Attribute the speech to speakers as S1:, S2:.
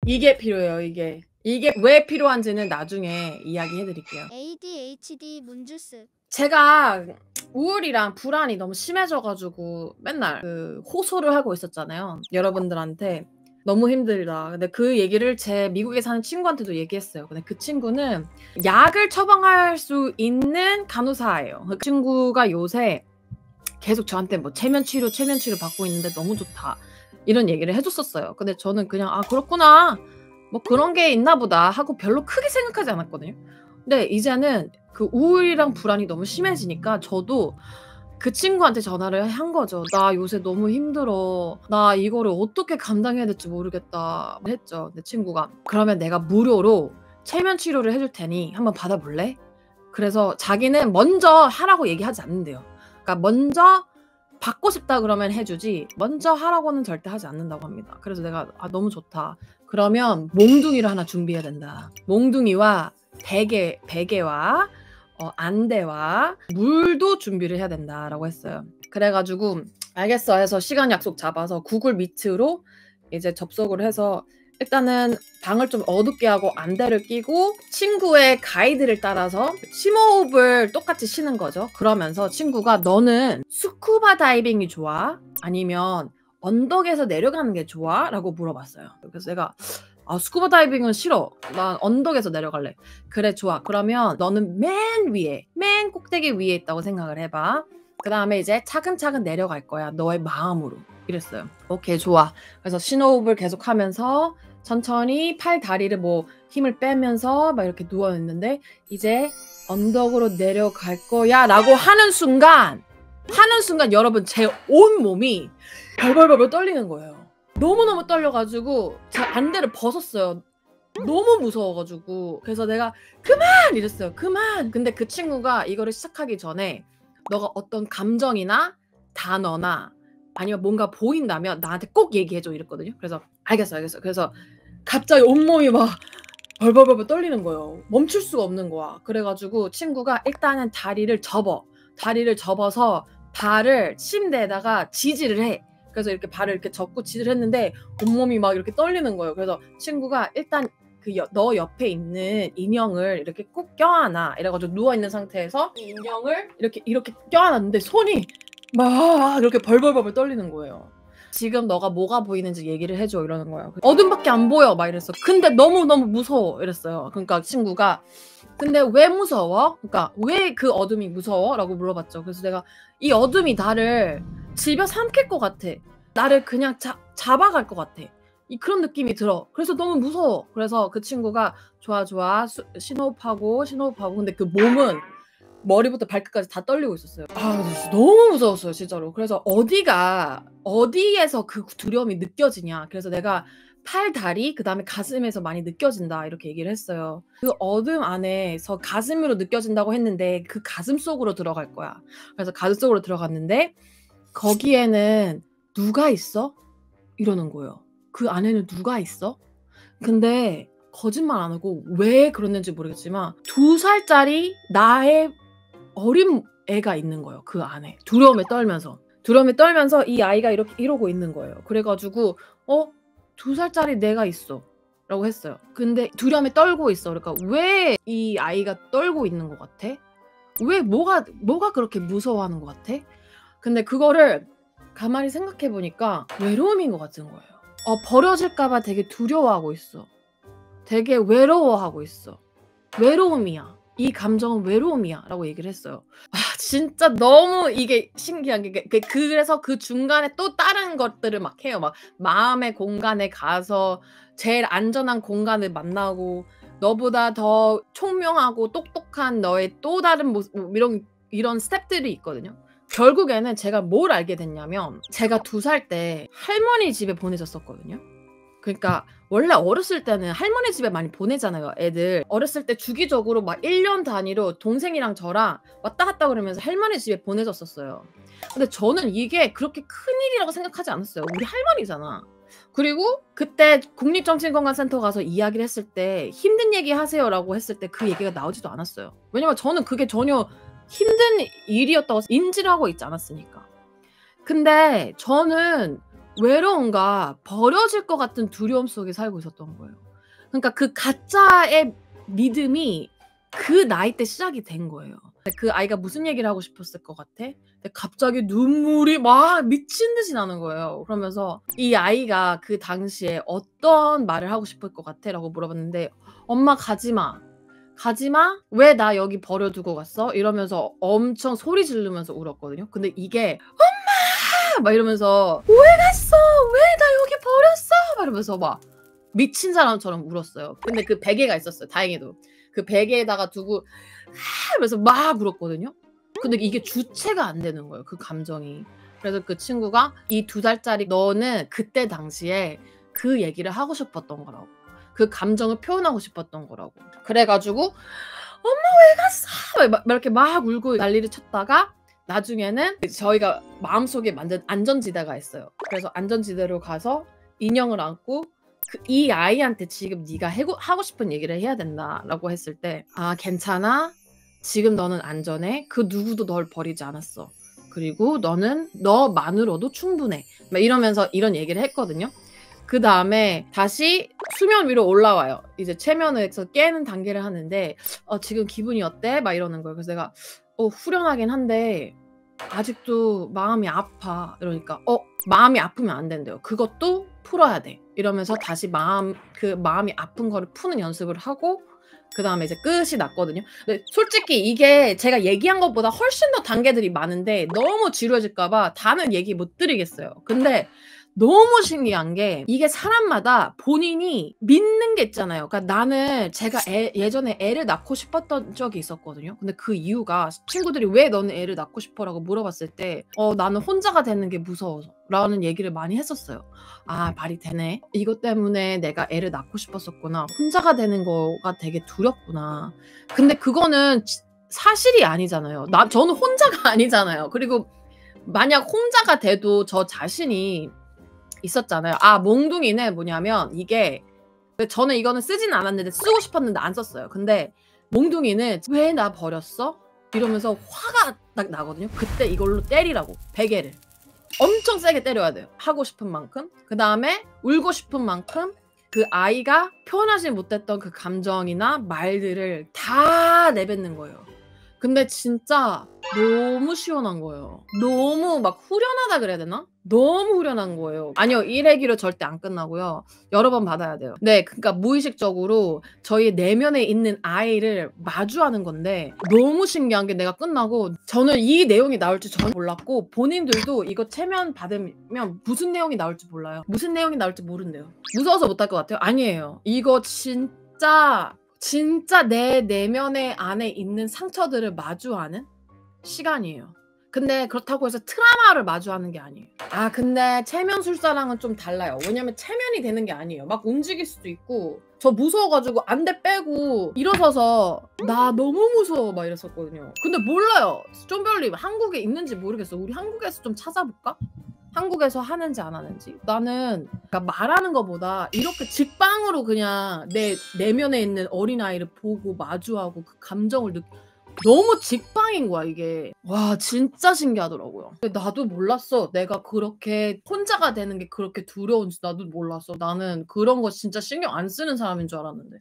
S1: 이게 필요해요, 이게. 이게 왜 필요한지는 나중에 이야기해 드릴게요.
S2: ADHD 문주스.
S1: 제가 우울이랑 불안이 너무 심해져 가지고 맨날 그 호소를 하고 있었잖아요. 여러분들한테 너무 힘들다. 근데 그 얘기를 제 미국에 사는 친구한테도 얘기했어요. 근데 그 친구는 약을 처방할 수 있는 간호사예요. 그 친구가 요새 계속 저한테 뭐 체면 치료 받고 있는데 너무 좋다. 이런 얘기를 해 줬었어요. 근데 저는 그냥 '아 그렇구나. 뭐 그런 게 있나 보다.' 하고 별로 크게 생각하지 않았거든요. 근데 이제는 그 우울이랑 불안이 너무 심해지니까 저도 그 친구한테 전화를 한 거죠. "나 요새 너무 힘들어. 나 이거를 어떻게 감당해야 될지 모르겠다." 했죠. 내 친구가 "그러면 내가 무료로 체면 치료를 해줄 테니 한번 받아볼래?" 그래서 자기는 먼저 하라고 얘기하지 않는대요. 그러니까 먼저 받고 싶다 그러면 해 주지 먼저 하라고는 절대 하지 않는다고 합니다. 그래서 내가 "아 너무 좋다. 그러면 몽둥이를 하나 준비해야 된다. 몽둥이와 베개와 안대와 물도 준비를 해야 된다."라고 했어요. 그래 가지고 "알겠어." 해서 시간 약속 잡아서 구글 미트로 이제 접속을 해서 일단은 방을 좀 어둡게 하고 안대를 끼고 친구의 가이드를 따라서 심호흡을 똑같이 쉬는 거죠. 그러면서 친구가 "너는 스쿠버 다이빙이 좋아? 아니면 언덕에서 내려가는 게 좋아?" 라고 물어봤어요. 그래서 내가 "아 스쿠버 다이빙은 싫어. 난 언덕에서 내려갈래." "그래 좋아. 그러면 너는 맨 꼭대기 위에 있다고 생각을 해 봐. 그다음에 이제 차근차근 내려갈 거야, 너의 마음으로." 이랬어요. "오케이 좋아." 그래서 심호흡을 계속하면서 천천히 팔 다리를 뭐 힘을 빼면서 막 이렇게 누워 있는데 이제 "언덕으로 내려갈 거야."라고 하는 순간 여러분 제 온몸이 벌벌벌 떨리는 거예요. 너무너무 떨려 가지고 제 안대를 벗었어요. 너무 무서워 가지고. 그래서 내가 "그만!" 이랬어요. "그만!" 근데 그 친구가 이거를 시작하기 전에 "너가 어떤 감정이나 단어나 아니면 뭔가 보인다면 나한테 꼭 얘기해 줘." 이랬거든요. 그래서 "알겠어, 알겠어." 그래서 갑자기 온몸이 막 벌벌벌 떨리는 거예요. 멈출 수가 없는 거야. 그래 가지고 친구가 일단은 다리를 접어서 발을 침대에다가 지지를 해. 그래서 이렇게 발을 이렇게 접고 지지를 했는데 온몸이 막 이렇게 떨리는 거예요. 그래서 친구가 일단 너 옆에 있는 인형을 이렇게 꼭 껴안아. 이래 가지고 누워 있는 상태에서 인형을 이렇게 껴안았는데 손이 막 이렇게 벌벌벌 떨리는 거예요. "지금 너가 뭐가 보이는지 얘기를 해 줘." 이러는 거예요. "어둠밖에 안 보여." 막 이랬어. "근데 너무너무 무서워." 이랬어요. 그러니까 친구가 "근데 왜 무서워?" 그러니까 "왜 그 어둠이 무서워?" 라고 물어봤죠. 그래서 내가 "이 어둠이 나를 집어삼킬 것 같아. 나를 그냥 잡아갈 것 같아. 그런 느낌이 들어. 그래서 너무 무서워." 그래서 그 친구가 "좋아, 좋아." 심호흡하고 근데 그 몸은 머리부터 발끝까지 다 떨리고 있었어요. 진짜 너무 무서웠어요 진짜로. 그래서 어디에서 그 두려움이 느껴지냐. 그래서 내가 "팔, 다리 그다음에 가슴에서 많이 느껴진다." 이렇게 얘기를 했어요. "그 어둠 안에서 가슴으로 느껴진다고 했는데 그 가슴 속으로 들어갈 거야." 그래서 가슴 속으로 들어갔는데 "거기에는 누가 있어?" 이러는 거예요. "그 안에는 누가 있어?" 근데 거짓말 안 하고 왜 그랬는지 모르겠지만 2살짜리 나의 어린 애가 있는 거예요 그 안에. 두려움에 떨면서 이 아이가 이러고 있는 거예요. 그래 가지고 "어 2살짜리 내가 있어."라고 했어요. 근데 두려움에 떨고 있어. 그러니까 "왜 이 아이가 떨고 있는 것 같아? 왜 뭐가 그렇게 무서워하는 것 같아?" 근데 그거를 가만히 생각해 보니까 외로움인 것 같은 거예요. 버려질까 봐 되게 두려워하고 있어. 되게 외로워하고 있어. "외로움이야. 이 감정은 외로움이야."라고 얘기를 했어요. 진짜 너무 이게 신기한 게 그래서 그 중간에 또 다른 것들을 막 해요. 막 마음의 공간에 가서 제일 안전한 공간을 만나고 너보다 더 총명하고 똑똑한 너의 또 다른 모습 뭐 이런 스텝들이 있거든요. 결국에는 제가 뭘 알게 됐냐면 제가 2살 때 할머니 집에 보내졌었거든요. 그러니까 원래 어렸을 때는 할머니 집에 많이 보내잖아요, 애들. 어렸을 때 주기적으로 막 1년 단위로 동생이랑 저랑 왔다 갔다 그러면서 할머니 집에 보내졌었어요. 근데 저는 이게 그렇게 큰일이라고 생각하지 않았어요. 우리 할머니잖아. 그리고 그때 국립정신건강센터 가서 이야기를 했을 때 "힘든 얘기 하세요."라고 했을 때 그 얘기가 나오지도 않았어요. 왜냐면 저는 그게 전혀 힘든 일이었다고 인지를 하고 있지 않았으니까. 근데 저는 외로움과 버려질 것 같은 두려움 속에 살고 있었던 거예요. 그러니까 그 가짜의 믿음이 그 나이 때 시작이 된 거예요. 그 아이가 무슨 얘기를 하고 싶었을 것 같아? 근데 갑자기 눈물이 막 미친 듯이 나는 거예요. 그러면서 이 아이가 그 당시에 어떤 말을 하고 싶을 것 같아? 라고 물어봤는데 엄마 가지마. 가지마? 왜 나 여기 버려두고 갔어? 이러면서 엄청 소리 지르면서 울었거든요. 근데 이게 엄마! 막 이러면서 왜 갔어? 왜 나 여기 버렸어? 막 이러면서 막 미친 사람처럼 울었어요. 근데 그 베개가 있었어요. 다행히도. 그 베개에다가 두고 하면서 막 울었거든요. 근데 이게 주체가 안 되는 거예요. 그 감정이. 그래서 그 친구가 이 2살짜리 너는 그때 당시에 그 얘기를 하고 싶었던 거라고. 그 감정을 표현하고 싶었던 거라고. 그래가지고 엄마 왜 갔어? 막 이렇게 막 울고 난리를 쳤다가 나중에는 저희가 마음속에 만든 안전지대가 있어요. 그래서 안전지대로 가서 인형을 안고 이 아이한테 지금 네가 하고 싶은 얘기를 해야 된다라고 했을 때 아 괜찮아? 지금 너는 안전해. 그 누구도 널 버리지 않았어. 그리고 너는 너만으로도 충분해. 막 이러면서 이런 얘기를 했거든요. 그 다음에 다시 수면 위로 올라와요. 이제 최면에서 깨는 단계를 하는데 지금 기분이 어때? 막 이러는 거예요. 그래서 내가 후련하긴 한데 아직도 마음이 아파. 이러니까 마음이 아프면 안 된대요. 그것도 풀어야 돼. 이러면서 다시 마음이 아픈 거를 푸는 연습을 하고 그 다음에 이제 끝이 났거든요. 근데 솔직히 이게 제가 얘기한 것보다 훨씬 더 단계들이 많은데 너무 지루해질까봐 다는 얘기 못 드리겠어요. 근데 너무 신기한 게 이게 사람마다 본인이 믿는 게 있잖아요. 그러니까 나는 제가 예전에 애를 낳고 싶었던 적이 있었거든요. 근데 그 이유가 친구들이 왜 너는 애를 낳고 싶어? 라고 물어봤을 때 나는 혼자가 되는 게 무서워서 라는 얘기를 많이 했었어요. 아 말이 되네. 이것 때문에 내가 애를 낳고 싶었었구나. 혼자가 되는 거가 되게 두렵구나. 근데 그거는 사실이 아니잖아요. 저는 혼자가 아니잖아요. 그리고 만약 혼자가 돼도 저 자신이 있었잖아요. 아 몽둥이는 뭐냐면 이게 저는 이거는 쓰진 않았는데 쓰고 싶었는데 안 썼어요. 근데 몽둥이는 왜 나 버렸어? 이러면서 화가 딱 나거든요. 그때 이걸로 때리라고 베개를 엄청 세게 때려야 돼요. 하고 싶은 만큼. 그 다음에 울고 싶은 만큼 그 아이가 표현하지 못했던 그 감정이나 말들을 다 내뱉는 거예요. 근데 진짜 너무 시원한 거예요. 너무 막 후련하다 그래야 되나? 너무 후련한 거예요. 아니요, 1회기로 절대 안 끝나고요. 여러 번 받아야 돼요. 네, 그러니까 무의식적으로 저희 내면에 있는 아이를 마주하는 건데 너무 신기한 게 내가 끝나고 저는 이 내용이 나올지 전혀 몰랐고 본인들도 이거 체면 받으면 무슨 내용이 나올지 몰라요. 무슨 내용이 나올지 모른대요. 무서워서 못할 것 같아요? 아니에요. 이거 진짜 내 내면의 안에 있는 상처들을 마주하는 시간이에요. 근데 그렇다고 해서 트라우마를 마주하는 게 아니에요. 아 근데 체면술사랑은 좀 달라요. 왜냐면 체면이 되는 게 아니에요. 막 움직일 수도 있고 저 무서워가지고 안대 빼고 일어서서 나 너무 무서워 막 이랬었거든요. 근데 몰라요. 쫌별님 한국에 있는지 모르겠어. 우리 한국에서 좀 찾아볼까? 한국에서 하는지 안 하는지. 나는 그러니까 말하는 것보다 이렇게 직방으로 그냥 내 내면에 있는 어린아이를 보고 마주하고 그 감정을 너무 직방인 거야 이게. 와 진짜 신기하더라고요. 나도 몰랐어. 내가 그렇게 혼자가 되는 게 그렇게 두려운지 나도 몰랐어. 나는 그런 거 진짜 신경 안 쓰는 사람인 줄 알았는데.